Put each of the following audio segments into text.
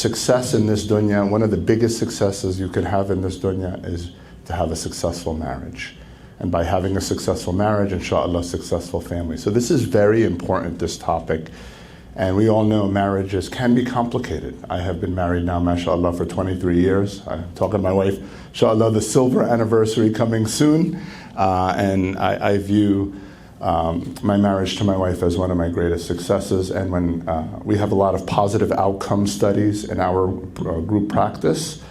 success in this dunya, one of the biggest successes you could have in this dunya is to have a successful marriage. And by having a successful marriage, inshallah, successful family. So this is very important, this topic. And we all know marriages can be complicated. I have been married now, mashallah, for 23 years. I'm talking to my wife, inshallah, the silver anniversary coming soon. And I view my marriage to my wife as one of my greatest successes. And when we have a lot of positive outcome studies in our group practice,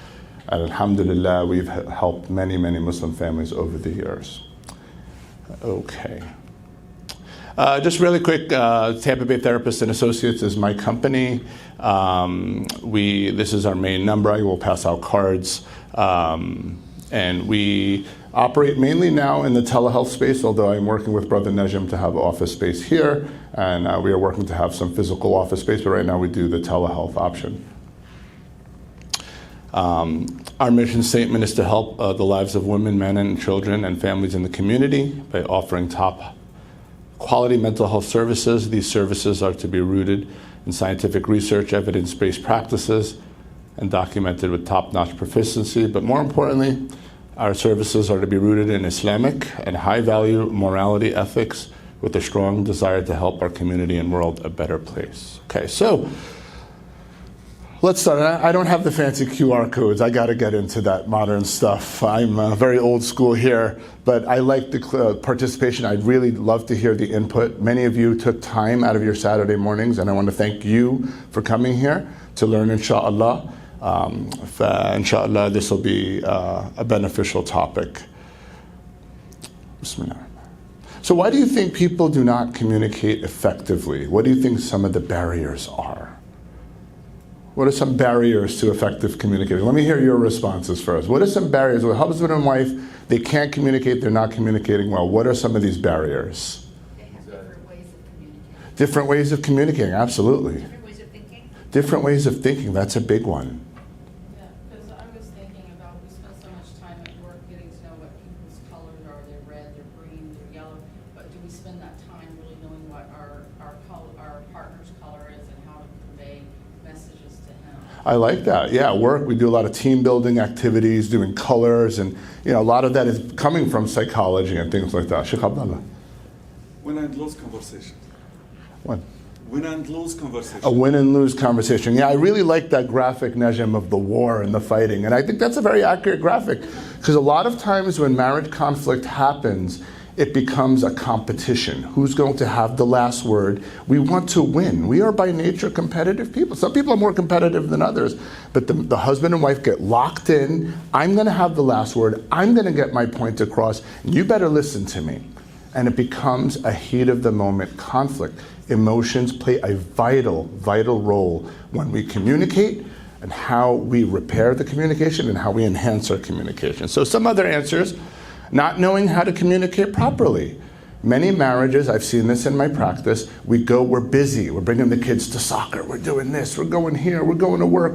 and alhamdulillah, we've helped many, many Muslim families over the years. Okay. Just really quick, Tampa Bay Therapists and Associates is my company. This is our main number. I will pass out cards. And we operate mainly now in the telehealth space, although I'm working with Brother Najm to have office space here. And we are working to have some physical office space, but right now we do the telehealth option. Our mission statement is to help the lives of women, men, and children and families in the community by offering top quality mental health services. These services are to be rooted in scientific research, evidence-based practices, and documented with top-notch proficiency. But more importantly, our services are to be rooted in Islamic and high-value morality ethics with a strong desire to help our community and world a better place. Okay, so let's start. I don't have the fancy QR codes. I got to get into that modern stuff. I'm very old school here, but I like the participation. I'd really love to hear the input. Many of you took time out of your Saturday mornings, and I want to thank you for coming here to learn, inshallah. Inshallah, this will be a beneficial topic. Bismillah. So why do you think people do not communicate effectively? What do you think some of the barriers are? What are some barriers to effective communication? Let me hear your responses first. What are some barriers? With husband and wife, they can't communicate, they're not communicating well. What are some of these barriers? They have different ways of communicating. Different ways of communicating, absolutely. Different ways of thinking. Different ways of thinking, that's a big one. Yeah, because I was thinking about, we spend so much time at work getting to know what people's colors are. They're red, they're green, they're yellow. But do we spend that time really knowing what our partner's color is and how to convey messages to him? I like that. Yeah, work, we do a lot of team building activities, doing colors, and a lot of that is coming from psychology and things like that. Sheikh Abdullah. Win and lose conversation. What? Win and lose conversation. A win and lose conversation. Yeah, I really like that graphic, Najm, of the war and the fighting. And I think that's a very accurate graphic, because a lot of times when marriage conflict happens, it becomes a competition. Who's going to have the last word? We want to win. We are by nature competitive people. Some people are more competitive than others, but the husband and wife get locked in. I'm going to have the last word. I'm going to get my point across. You better listen to me. And it becomes a heat of the moment conflict. Emotions play a vital, vital role when we communicate and how we repair the communication and how we enhance our communication. So some other answers. Not knowing how to communicate properly. Many marriages, I've seen this in my practice, we're busy, we're bringing the kids to soccer, we're doing this, we're going here, we're going to work,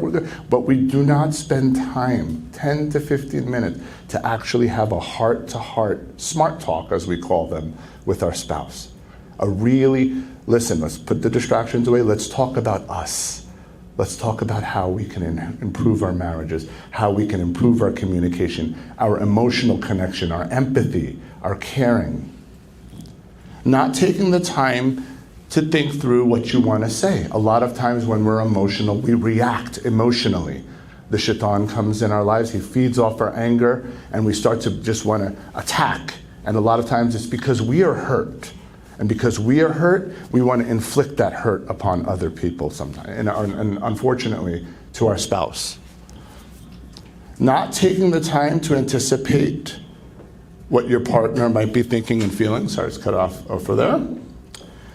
but we do not spend time, 10 to 15 minutes, to actually have a heart-to-heart, smart talk, as we call them, with our spouse. Listen, let's put the distractions away, let's talk about us. Let's talk about how we can improve our marriages, how we can improve our communication, our emotional connection, our empathy, our caring. Not taking the time to think through what you want to say. A lot of times when we're emotional, we react emotionally. The shaitan comes in our lives, he feeds off our anger, and we start to just want to attack. And a lot of times it's because we are hurt. And because we are hurt, we want to inflict that hurt upon other people sometimes, and unfortunately, to our spouse. Not taking the time to anticipate what your partner might be thinking and feeling. Sorry, it's cut off over there.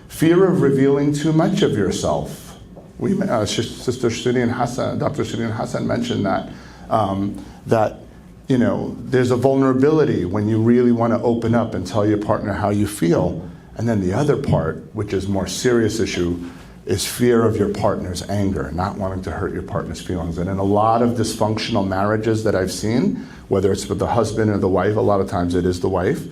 Fear of revealing too much of yourself. Sister Shireen Hassan, Dr. Shireen Hassan mentioned that, there's a vulnerability when you really want to open up and tell your partner how you feel. And then the other part, which is a more serious issue, is fear of your partner's anger, not wanting to hurt your partner's feelings. And in a lot of dysfunctional marriages that I've seen, whether it's with the husband or the wife, a lot of times it is the wife,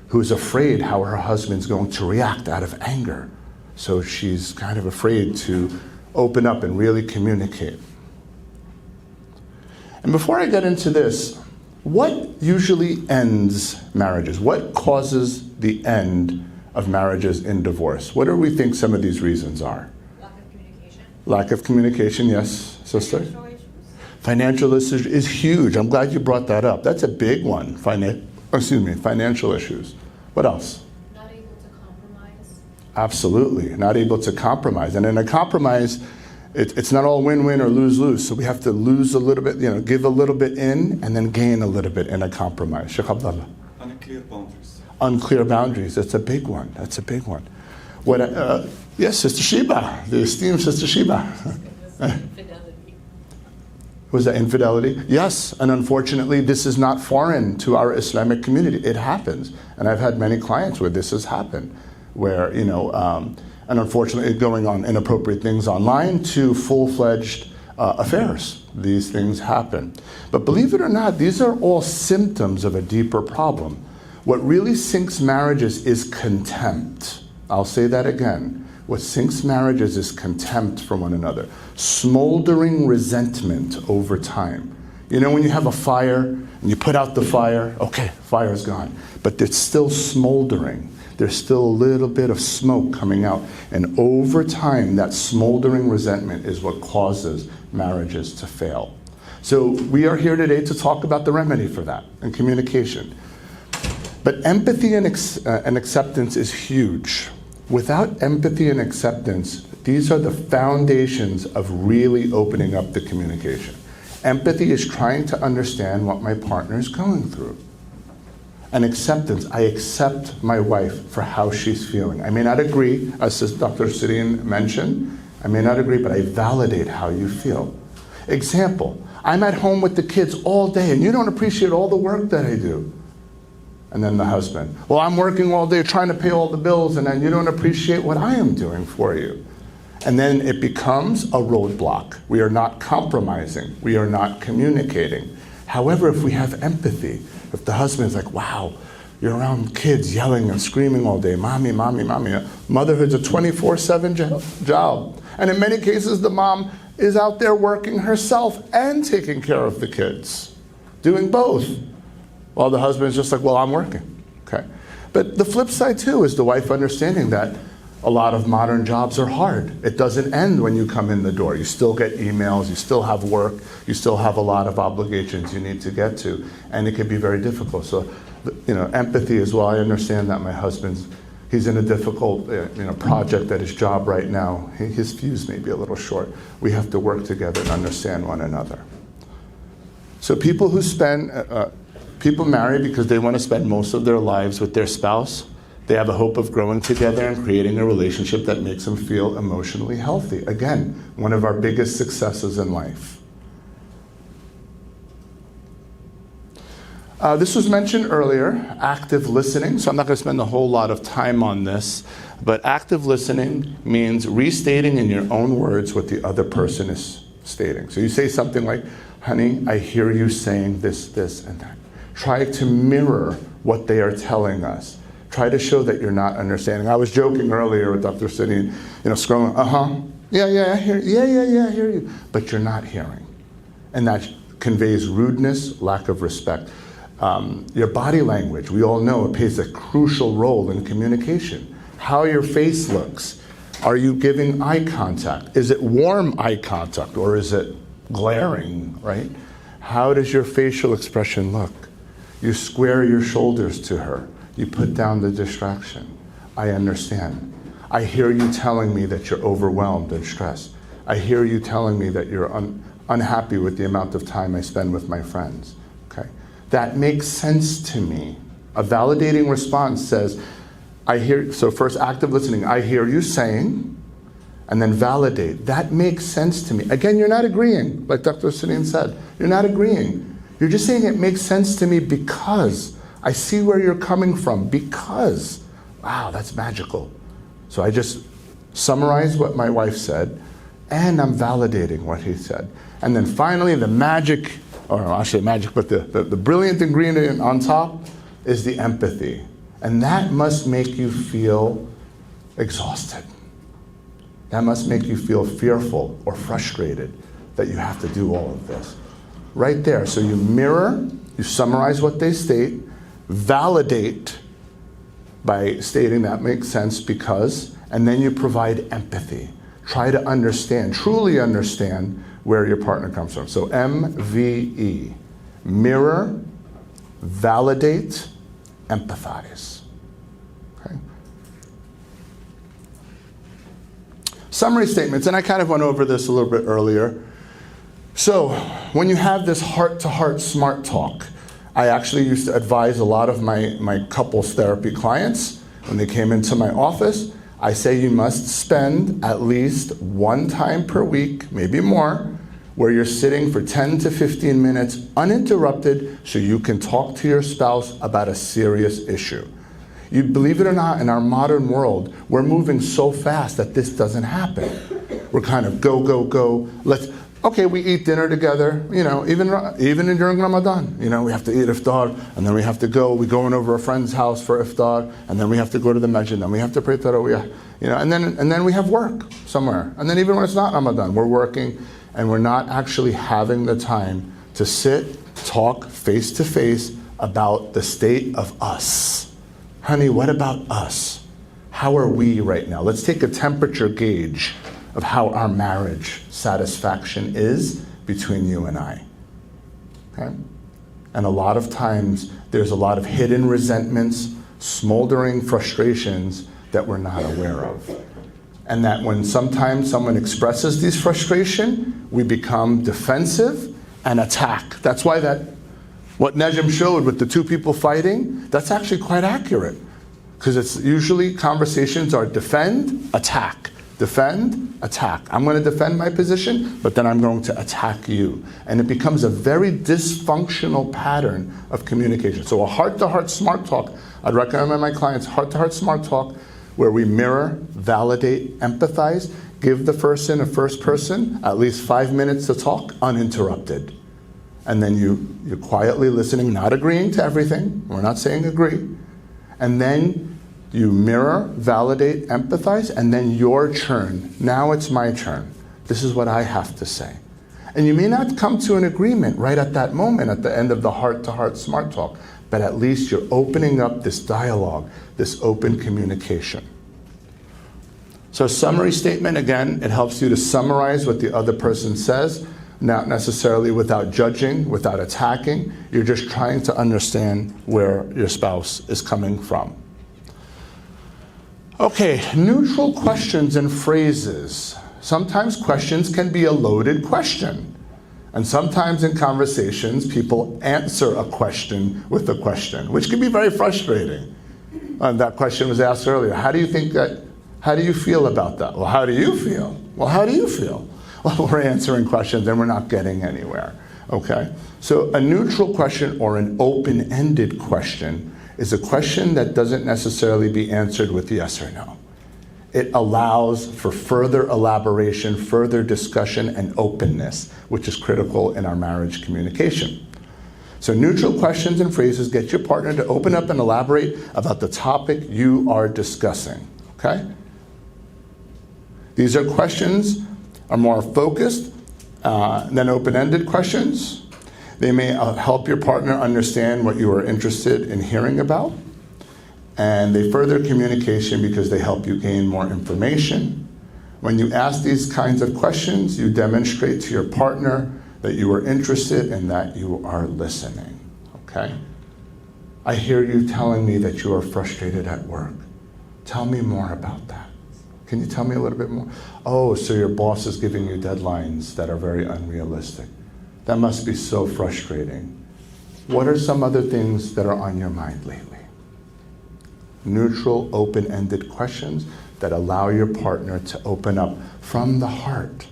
who's afraid how her husband's going to react out of anger. So she's kind of afraid to open up and really communicate. And before I get into this, what usually ends marriages? What causes the end of marriages in divorce? What do we think some of these reasons are? Lack of communication. Lack of communication, yes, sister? Financial issues. Financial issues is huge. I'm glad you brought that up. That's a big one. Financial issues. What else? Not able to compromise. Absolutely, not able to compromise. And in a compromise, it's not all win-win or lose-lose. So we have to lose a little bit, give a little bit in and then gain a little bit in a compromise. Sheikh Abdullah. Unclear boundaries. Unclear boundaries. That's a big one. That's a big one. Yes, Sister Sheba, the esteemed Sister Sheba. Infidelity. Was that infidelity? Yes, and unfortunately, this is not foreign to our Islamic community. It happens, and I've had many clients where this has happened, where and unfortunately, going on inappropriate things online to full-fledged affairs. These things happen, but believe it or not, these are all symptoms of a deeper problem. What really sinks marriages is contempt. I'll say that again. What sinks marriages is contempt for one another. Smoldering resentment over time. When you have a fire and you put out the fire, okay, fire's gone. But it's still smoldering. There's still a little bit of smoke coming out. And over time, that smoldering resentment is what causes marriages to fail. So we are here today to talk about the remedy for that and communication. But empathy and acceptance is huge. Without empathy and acceptance, these are the foundations of really opening up the communication. Empathy is trying to understand what my partner is going through. And acceptance, I accept my wife for how she's feeling. I may not agree, as Dr. Siddian mentioned, I may not agree, but I validate how you feel. Example, I'm at home with the kids all day and you don't appreciate all the work that I do. And then the husband, well, I'm working all day trying to pay all the bills and then you don't appreciate what I am doing for you. And then it becomes a roadblock. We are not compromising. We are not communicating. However, if we have empathy, if the husband is like, wow, you're around kids yelling and screaming all day, mommy, mommy, mommy. Motherhood's a 24/7 job. And in many cases, the mom is out there working herself and taking care of the kids, doing both. While the husband is just like, well, I'm working, okay? But the flip side too is the wife understanding that a lot of modern jobs are hard. It doesn't end when you come in the door. You still get emails, you still have work, you still have a lot of obligations you need to get to, and it can be very difficult. So, empathy as well. I understand that my he's in a difficult project at his job right now. His fuse may be a little short. We have to work together and understand one another. So people marry because they want to spend most of their lives with their spouse. They have a hope of growing together and creating a relationship that makes them feel emotionally healthy. Again, one of our biggest successes in life. This was mentioned earlier, active listening. So I'm not going to spend a whole lot of time on this, but active listening means restating in your own words what the other person is stating. So you say something like, honey, I hear you saying this, this, and that. Try to mirror what they are telling us. Try to show that you're not understanding. I was joking earlier with Dr. Siddian, scrolling, yeah, I hear you. Yeah, I hear you. But you're not hearing. And that conveys rudeness, lack of respect. Your body language, we all know it plays a crucial role in communication. How your face looks. Are you giving eye contact? Is it warm eye contact or is it glaring, right? How does your facial expression look? You square your shoulders to her. You put down the distraction. I understand. I hear you telling me that you're overwhelmed and stressed. I hear you telling me that you're unhappy with the amount of time I spend with my friends. Okay, that makes sense to me. A validating response says, so first active listening, I hear you saying, and then validate. That makes sense to me. Again, you're not agreeing, like Dr. Siddian said. You're not agreeing. You're just saying it makes sense to me because I see where you're coming from, because, wow, that's magical. So I just summarize what my wife said, and I'm validating what he said. And then finally, the magic, or I should say magic, but the brilliant ingredient on top is the empathy. And that must make you feel exhausted. That must make you feel fearful or frustrated that you have to do all of this. right there. So you mirror, you summarize what they state, validate by stating that makes sense because, and then you provide empathy. Try to understand, truly understand where your partner comes from. So MVE, mirror, validate, empathize. Okay. Summary statements, and I kind of went over this a little bit earlier. So when you have this heart-to-heart smart talk, I actually used to advise a lot of my couples therapy clients when they came into my office. I say you must spend at least one time per week, maybe more, where you're sitting for 10 to 15 minutes uninterrupted so you can talk to your spouse about a serious issue. You believe it or not, in our modern world, we're moving so fast that this doesn't happen. We're kind of go, go, go. Okay, we eat dinner together, even during Ramadan. We have to eat iftar, and then we have to go. We're going over a friend's house for iftar, and then we have to go to the masjid, and we have to pray tarawih, and then we have work somewhere. And then even when it's not Ramadan, we're working, and we're not actually having the time to sit, talk face to face about the state of us. Honey, what about us? How are we right now? Let's take a temperature gauge of how our marriage satisfaction is between you and I. Okay? And a lot of times there's a lot of hidden resentments, smoldering frustrations that we're not aware of. And that when sometimes someone expresses these frustration, we become defensive and attack. That's why what Najm showed with the two people fighting, that's actually quite accurate. Because it's usually conversations are defend, attack. Defend, attack. I'm going to defend my position, but then I'm going to attack you. And it becomes a very dysfunctional pattern of communication. So a heart-to-heart smart talk, I'd recommend my clients heart-to-heart smart talk, where we mirror, validate, empathize, give the person, a first person, at least 5 minutes to talk uninterrupted. And then you're quietly listening, not agreeing to everything. We're not saying agree. And then you mirror, validate, empathize, and then your turn. Now it's my turn. This is what I have to say. And you may not come to an agreement right at that moment at the end of the heart-to-heart smart talk, but at least you're opening up this dialogue, this open communication. So summary statement, again, it helps you to summarize what the other person says, not necessarily without judging, without attacking. You're just trying to understand where your spouse is coming from. Okay, neutral questions and phrases. Sometimes questions can be a loaded question. And sometimes in conversations, people answer a question with a question, which can be very frustrating. And that question was asked earlier. How do you feel about that? Well, how do you feel? Well, how do you feel? Well, we're answering questions and we're not getting anywhere. Okay? So a neutral question or an open-ended question is a question that doesn't necessarily be answered with yes or no. It allows for further elaboration, further discussion, and openness, which is critical in our marriage communication. So neutral questions and phrases get your partner to open up and elaborate about the topic you are discussing. Okay? These questions are more focused than open-ended questions. They may help your partner understand what you are interested in hearing about. And they further communication because they help you gain more information. When you ask these kinds of questions, you demonstrate to your partner that you are interested and that you are listening. Okay? I hear you telling me that you are frustrated at work. Tell me more about that. Can you tell me a little bit more? Oh, so your boss is giving you deadlines that are very unrealistic. That must be so frustrating. What are some other things that are on your mind lately? Neutral, open-ended questions that allow your partner to open up from the heart.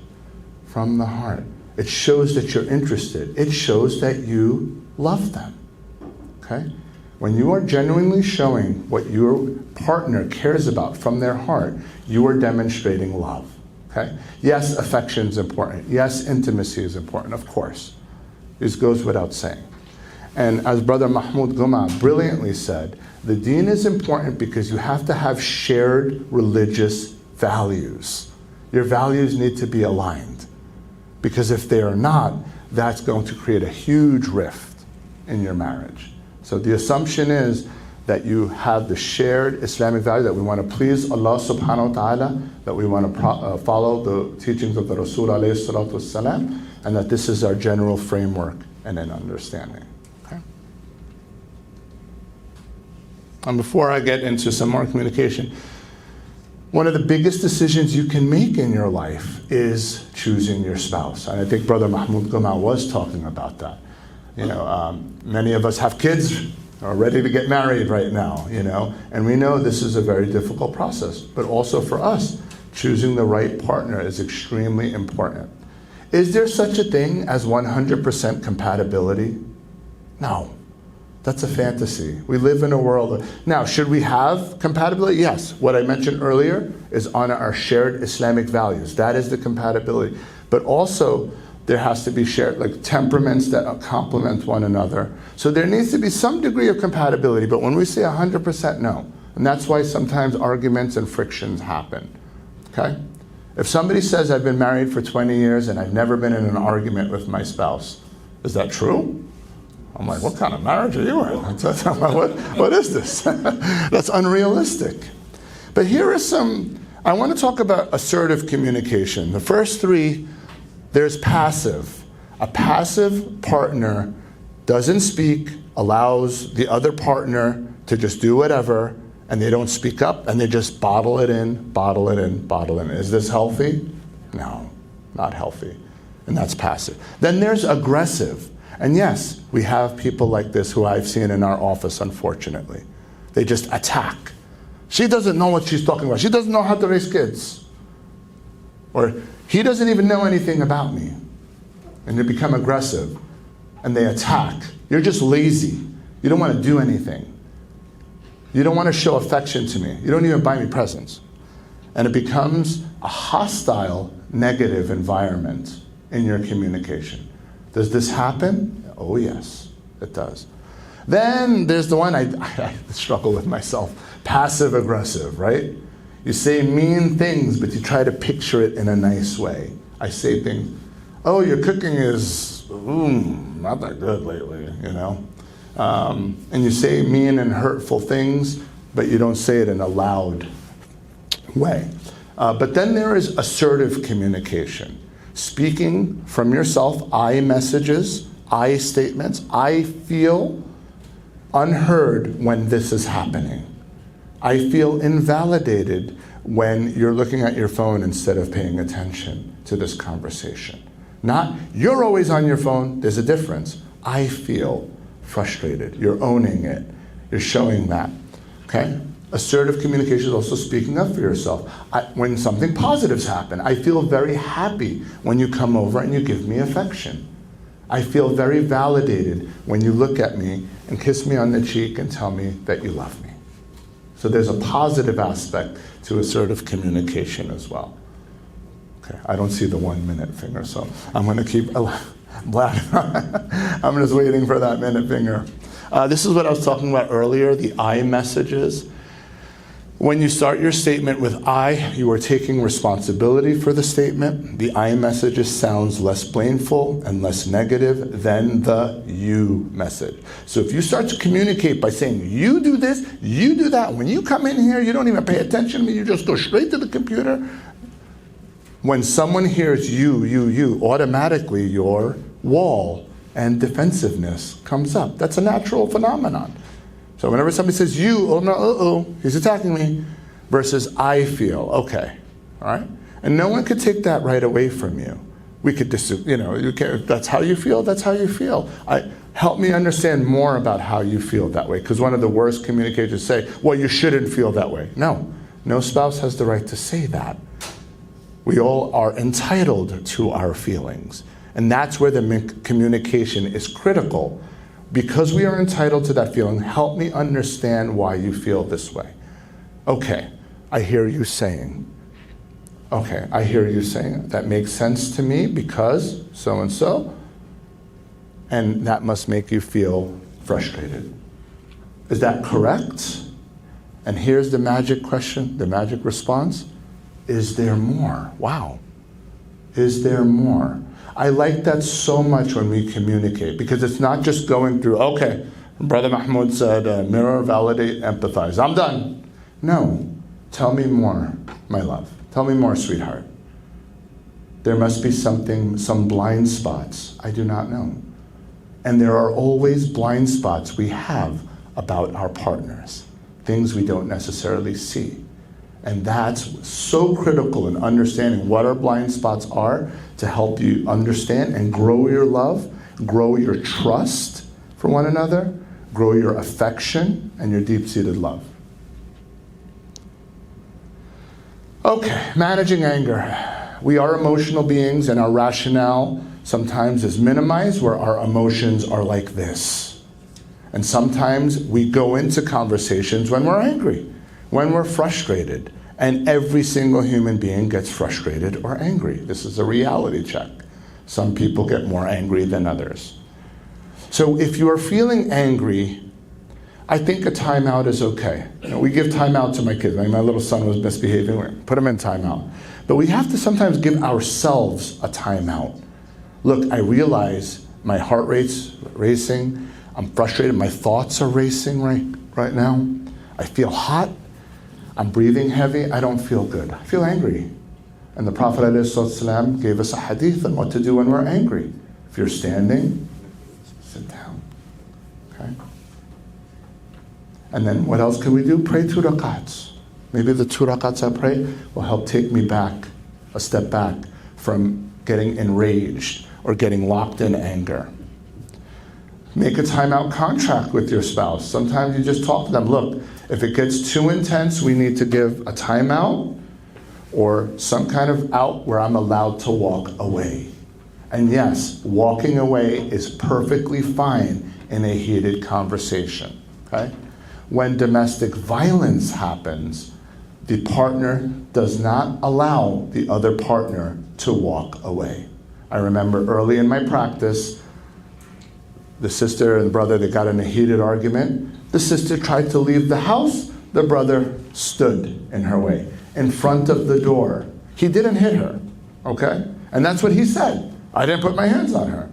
From the heart. It shows that you're interested. It shows that you love them. Okay? When you are genuinely showing what your partner cares about from their heart, you are demonstrating love. Okay? Yes, affection is important. Yes, intimacy is important, of course. This goes without saying. And as Brother Mahmood brilliantly said, the deen is important because you have to have shared religious values. Your values need to be aligned. Because if they are not, that's going to create a huge rift in your marriage. So the assumption is that you have the shared Islamic value, that we want to please Allah subhanahu wa ta'ala, that we want to follow the teachings of the Rasul alayhi salatu wasalam, and that this is our general framework and an understanding. Okay? And before I get into some more communication, one of the biggest decisions you can make in your life is choosing your spouse. And I think Brother Mahmood was talking about that. Many of us have kids, are ready to get married right now, and we know this is a very difficult process. But also for us, choosing the right partner is extremely important. Is there such a thing as 100% compatibility? No. That's a fantasy. We live in a world now, should we have compatibility? Yes. What I mentioned earlier is on our shared Islamic values. That is the compatibility. But also, there has to be shared, like temperaments that complement one another. So there needs to be some degree of compatibility, but when we say 100%, no. And that's why sometimes arguments and frictions happen, okay? If somebody says, I've been married for 20 years and I've never been in an argument with my spouse, is that true? I'm like, what kind of marriage are you in? What is this? That's unrealistic. But here are I want to talk about assertive communication. The first three, there's passive. A passive partner doesn't speak, allows the other partner to just do whatever, and they don't speak up, and they just bottle it in, bottle it in, bottle it in. Is this healthy? No, not healthy. And that's passive. Then there's aggressive. And yes, we have people like this who I've seen in our office, unfortunately. They just attack. She doesn't know what she's talking about. She doesn't know how to raise kids. Or he doesn't even know anything about me. And they become aggressive. And they attack. You're just lazy. You don't want to do anything. You don't want to show affection to me. You don't even buy me presents. And it becomes a hostile, negative environment in your communication. Does this happen? Oh yes, it does. Then there's the one I struggle with myself. Passive aggressive, right? You say mean things, but you try to picture it in a nice way. I say things, oh, your cooking is not that good lately, And you say mean and hurtful things, but you don't say it in a loud way. But then there is assertive communication. Speaking from yourself, I messages, I statements. I feel unheard when this is happening. I feel invalidated when you're looking at your phone instead of paying attention to this conversation. Not, you're always on your phone, there's a difference. I feel frustrated. You're owning it. You're showing that, okay? Assertive communication is also speaking up for yourself. When something positives happen, I feel very happy when you come over and you give me affection. I feel very validated when you look at me and kiss me on the cheek and tell me that you love me. So there's a positive aspect to assertive communication as well. Okay, I don't see the 1 minute finger, so I'm going to keep I'm just waiting for that minute finger. This is what I was talking about earlier, the I messages. When you start your statement with I, you are taking responsibility for the statement. The I message sounds less blameful and less negative than the you message. So if you start to communicate by saying, you do this, you do that, when you come in here, you don't even pay attention to me, you just go straight to the computer. When someone hears you, automatically your wall and defensiveness comes up. That's a natural phenomenon. So whenever somebody says you, oh no, he's attacking me, versus I feel, okay, all right? And no one could take that right away from you. We could if that's how you feel, that's how you feel. Help me understand more about how you feel that way, because one of the worst communicators say, well, you shouldn't feel that way. No spouse has the right to say that. We all are entitled to our feelings. And that's where the communication is critical. Because we are entitled to that feeling, help me understand why you feel this way. Okay, I hear you saying. Okay, I hear you saying. That makes sense to me because so-and-so. And that must make you feel frustrated. Is that correct? And here's the magic question, the magic response. Is there more? Wow. Is there more? I like that so much when we communicate, because it's not just going through, okay, Brother Mahmood said, mirror, validate, empathize. I'm done. No. Tell me more, my love. Tell me more, sweetheart. There must be something, some blind spots I do not know. And there are always blind spots we have about our partners, things we don't necessarily see. And that's so critical in understanding what our blind spots are to help you understand and grow your love, grow your trust for one another, grow your affection and your deep-seated love. Okay, managing anger. We are emotional beings, and our rationale sometimes is minimized, where our emotions are like this. And sometimes we go into conversations when we're angry, when we're frustrated. And every single human being gets frustrated or angry. This is a reality check. Some people get more angry than others. So if you are feeling angry, I think a timeout is okay. We give timeout to my kids. My little son was misbehaving. We put him in timeout. But we have to sometimes give ourselves a timeout. Look, I realize my heart rate's racing. I'm frustrated. My thoughts are racing right now. I feel hot. I'm breathing heavy. I don't feel good. I feel angry. And the Prophet ﷺ gave us a hadith on what to do when we're angry. If you're standing, sit down. Okay? And then what else can we do? Pray 2 rakats. Maybe the 2 rakats I pray will help take me back, a step back from getting enraged or getting locked in anger. Make a timeout contract with your spouse. Sometimes you just talk to them. Look, if it gets too intense, we need to give a timeout or some kind of out where I'm allowed to walk away. And yes, walking away is perfectly fine in a heated conversation. Okay? When domestic violence happens, the partner does not allow the other partner to walk away. I remember early in my practice, the sister and brother, they got in a heated argument. The sister tried to leave the house. The brother stood in her way, in front of the door. He didn't hit her, okay? And that's what he said. I didn't put my hands on her.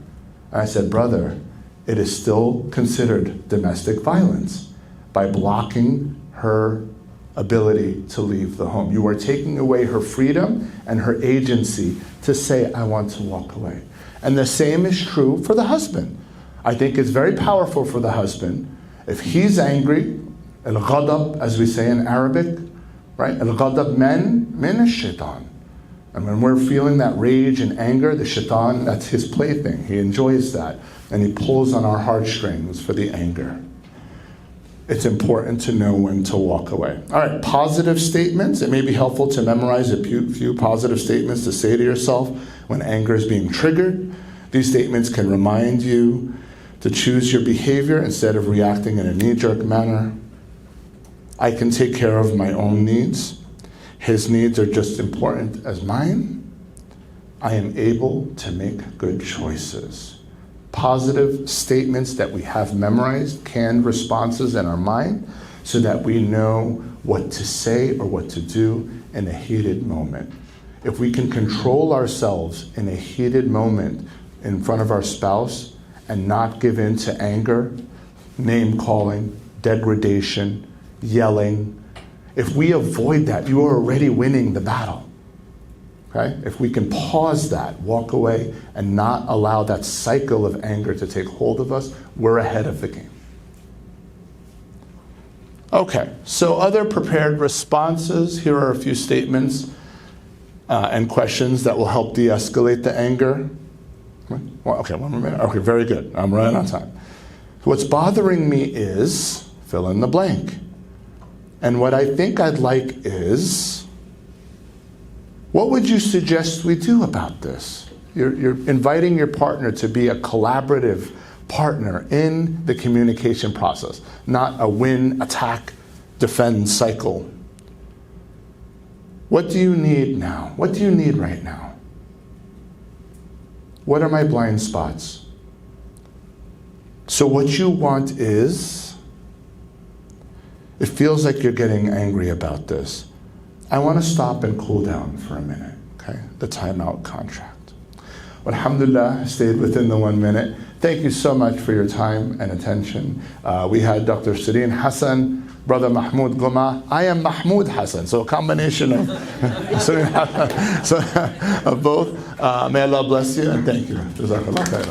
And I said, brother, it is still considered domestic violence by blocking her ability to leave the home. You are taking away her freedom and her agency to say, I want to walk away. And the same is true for the husband. I think it's very powerful for the husband. If he's angry, al-ghadab, as we say in Arabic, right? Al-ghadab min ash-shaitan. And when we're feeling that rage and anger, the shaitan, that's his plaything. He enjoys that. And he pulls on our heartstrings for the anger. It's important to know when to walk away. All right, positive statements. It may be helpful to memorize a few positive statements to say to yourself when anger is being triggered. These statements can remind you to choose your behavior instead of reacting in a knee-jerk manner. I can take care of my own needs. His needs are just important as mine. I am able to make good choices. Positive statements that we have memorized, canned responses in our mind, so that we know what to say or what to do in a heated moment. If we can control ourselves in a heated moment in front of our spouse and not give in to anger, name-calling, degradation, yelling, if we avoid that, you are already winning the battle. Okay? If we can pause that, walk away, and not allow that cycle of anger to take hold of us, we're ahead of the game. Okay, so other prepared responses. Here are a few statements and questions that will help de-escalate the anger. Well, okay, one more minute. Okay, very good. I'm running on time. What's bothering me is, fill in the blank. And what I think I'd like is, what would you suggest we do about this? You're inviting your partner to be a collaborative partner in the communication process, not a win, attack, defend cycle. What do you need now? What do you need right now? What are my blind spots? So what you want is, it feels like you're getting angry about this. I want to stop and cool down for a minute, okay? The timeout contract. Alhamdulillah, stayed within the 1 minute. Thank you so much for your time and attention. We had Dr. Shireen Hassan, Brother Mahmood Goma. I am Mahmood Hassan, so a combination of, of both. May Allah bless you and thank you. Jazakallah khairan.